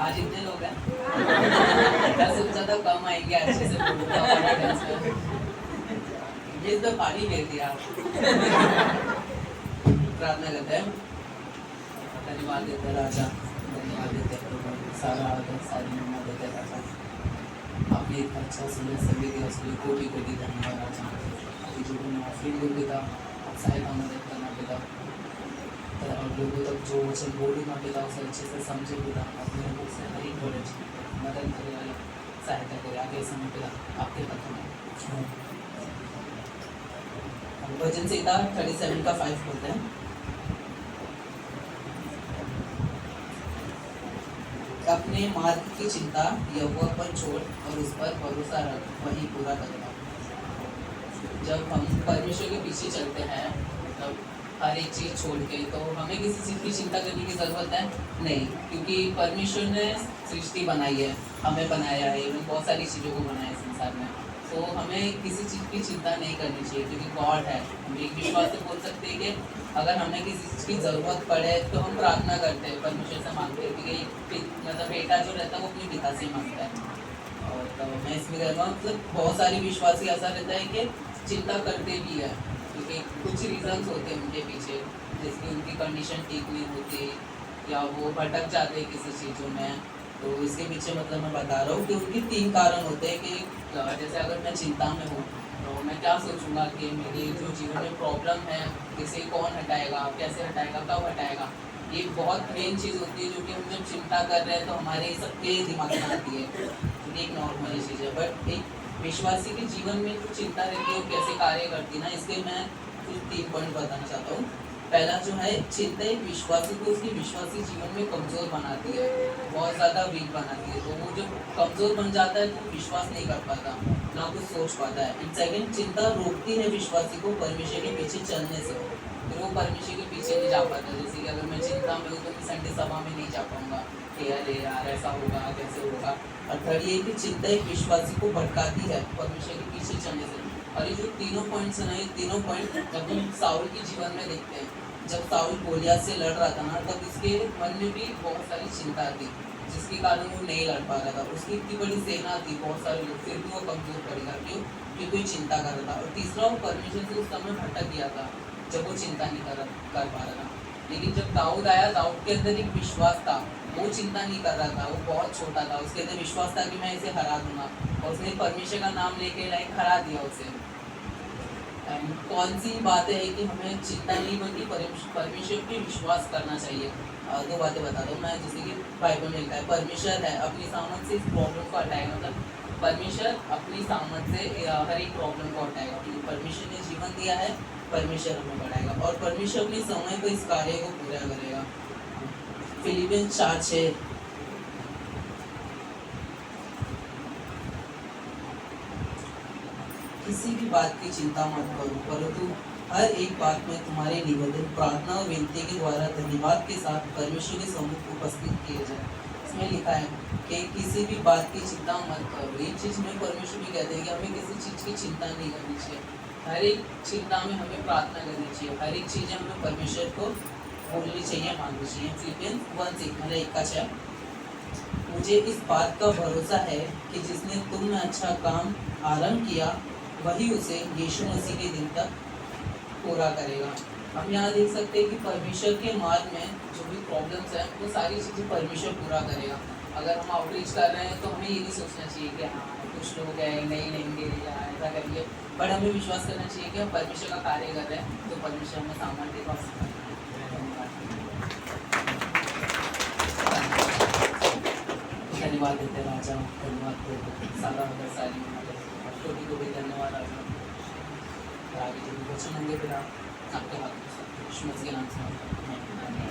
आज इतने लोग हैं। मैं सोचा था कम आएंगे, अच्छे से बोलूंगा कॉन्फिडेंस में। जिस पे पानी फेर दिया। प्रार्थना करते हैं। धन्यवाद देते राजा, धन्यवाद देते प्रभु, सारा आदर सारी महिमा देते राजा। आपने एक अच्छा सुंदर सभी दिया, उसके लिए कोटि कोटि धन्यवाद राजा। अभी जो मैंने ऑफरिंग को पिता सहायता मदद करना पिता, और लोगों तक जो वचन बोलूँगा पिता उसे अच्छे से समझे पिता, अपने लोगों से हर एक नॉलेज मदद करे, सहायता करे आगे समय पिता आपके हाथों में। भजन संहिता 37 का 5 बोलते हैं, अपने मार्ग की चिंता यहोवा पर छोड़ और उस पर भरोसा रख, वही पूरा करेगा। जब हम परमेश्वर के पीछे चलते हैं, मतलब हर एक चीज़ छोड़ के, तो हमें किसी चीज़ की चिंता करने की ज़रूरत है नहीं, क्योंकि परमेश्वर ने सृष्टि बनाई है, हमें बनाया है, इवन बहुत सारी चीज़ों को बनाया है संसार में। तो हमें किसी चीज़ की चिंता नहीं करनी चाहिए, क्योंकि गॉड है। हम एक विश्वास से बोल सकते हैं कि अगर हमें किसी चीज़ की ज़रूरत पड़े तो हम प्रार्थना करते हैं, परमेश्वर से मांगते हैं, क्योंकि मतलब बेटा जो रहता है वो अपने पिता से ही मांगता है। और तो मैं इसमें कहूँगा, मतलब बहुत सारे विश्वासी ऐसा रहता है कि चिंता करते भी है, क्योंकि कुछ रीजंस होते हैं उनके पीछे, जैसे कि उनकी कंडीशन ठीक नहीं होती या वो भटक जाते हैं किसी चीज़ों में। तो इसके पीछे मतलब मैं बता रहा हूँ कि उनके 3 कारण होते हैं कि जैसे अगर मैं चिंता में हूँ तो मैं क्या सोचूंगा कि मेरी जो जीवन में प्रॉब्लम है इसे कौन हटाएगा, कैसे हटाएगा, कब हटाएगा। ये बहुत मेन चीज़ होती है जो कि हम जब चिंता कर रहे हैं तो हमारे सबके दिमाग में आती है, जो कि एक नॉर्मल चीज़ है। बट एक विश्वासी के जीवन में जो चिंता रहती है वो कैसे कार्य करती है ना, इसके मैं कुछ 3 पॉइंट बताना चाहता हूँ। पहला जो है, चिंता एक विश्वासी को उसके विश्वासी जीवन में कमज़ोर बनाती है, बहुत ज़्यादा वीक बनाती है। तो वो जब कमज़ोर बन जाता है तो विश्वास नहीं कर पाता, ना कुछ सोच पाता है। एंड सेकेंड, चिंता रोकती है विश्वासी को परमेश्वर के पीछे चलने से, फिर वो परमेश्वर के पीछे नहीं जा पाता। जैसे कि अगर मैं चिंता में हूँ तो मैं संडे सभा में नहीं जा पाऊँगा कि अरे यार ऐसा होगा, कैसे होगा। और थर्ड ये कि चिंता एक विश्वासी को भटकाती है परमेश्वर के पीछे चलने से। और ये जो तीनों पॉइंट्स हैं ना, ये तीनों पॉइंट जब हम साउल के जीवन में देखते हैं, जब साउल गोलियत से लड़ रहा था ना, तब इसके मन में भी बहुत सारी चिंता थी, जिसके कारण वो नहीं लड़ पा रहा था। उसकी इतनी बड़ी सेना थी, बहुत सारे लोग, फिर भी वो कमजोर पड़ेगा, क्यों? क्योंकि कोई चिंता कर रहा था। और तीसरा, वो परमेश्वर से उस समय भटक गया था जब वो चिंता नहीं कर पा रहा था। लेकिन जब दाऊद आया, दाऊद के अंदर एक विश्वास था, वो चिंता नहीं कर रहा था, वो बहुत छोटा था, उसके अंदर विश्वास था कि मैं इसे हरा दूंगा, और उसने परमेश्वर का नाम लेके लाइक हरा दिया उसे। कौन सी बातें है कि हमें चिंता नहीं बल्कि परमेश्वर पे विश्वास करना चाहिए। 2 बातें बता दूँ मैं, जैसे कि बाइबल में लिखा है परमेश्वर है अपनी सामर्थ से इस प्रॉब्लम को हटाएगा। मतलब परमेश्वर अपनी सामर्थ से हर एक प्रॉब्लम को हटाएगा, क्योंकि परमेश्वर ने जीवन दिया है, परमेश्वर हमें बढ़ाएगा, और परमेश्वर अपने समय पर इस कार्य को पूरा करेगा। फिलिपियंस 4:6, किसी भी बात की चिंता मत करो, परंतु हर एक बात में तुम्हारे निवेदन प्रार्थना और विनती के द्वारा धन्यवाद के साथ परमेश्वर के सम्मुख उपस्थित किए जाए। इसमें लिखा है कि किसी भी बात की चिंता मत करो। ये चीज़ में परमेश्वर भी कहते हैं कि हमें किसी चीज़ की चिंता नहीं करनी चाहिए, हर एक चिंता में हमें प्रार्थना करनी चाहिए, हर एक चीज़ें हमें परमेश्वर को बोलनी चाहिए, मांगनी चाहिए। फिलिपियंस 1:6 मतलब 1 का 6, मुझे इस बात का भरोसा है कि जिसने तुम में अच्छा काम आरंभ किया वही उसे यीशु मसीह के दिन तक पूरा करेगा। हम यहाँ देख सकते हैं कि परमेश्वर के मार्ग में जो भी प्रॉब्लम्स हैं वो सारी चीज़ें परमेश्वर पूरा करेगा। अगर हम आउटरीच कर रहे हैं तो हमें ये नहीं सोचना चाहिए कि हाँ कुछ लोग हैं नहीं लेंगे या ऐसा करेंगे, बट हमें विश्वास करना चाहिए कि हम परमेश्वर का कार्य कर रहे हैं तो परमेश्वर हमें सामान देगा। धन्यवाद देते राजा, धन्यवाद प्रभु, सारा अगर सारी छोटी को भी धन्यवाद राजा। आगे जो भी वचन होंगे फिर आपके हाथ में, यीशु मसीह के नाम से।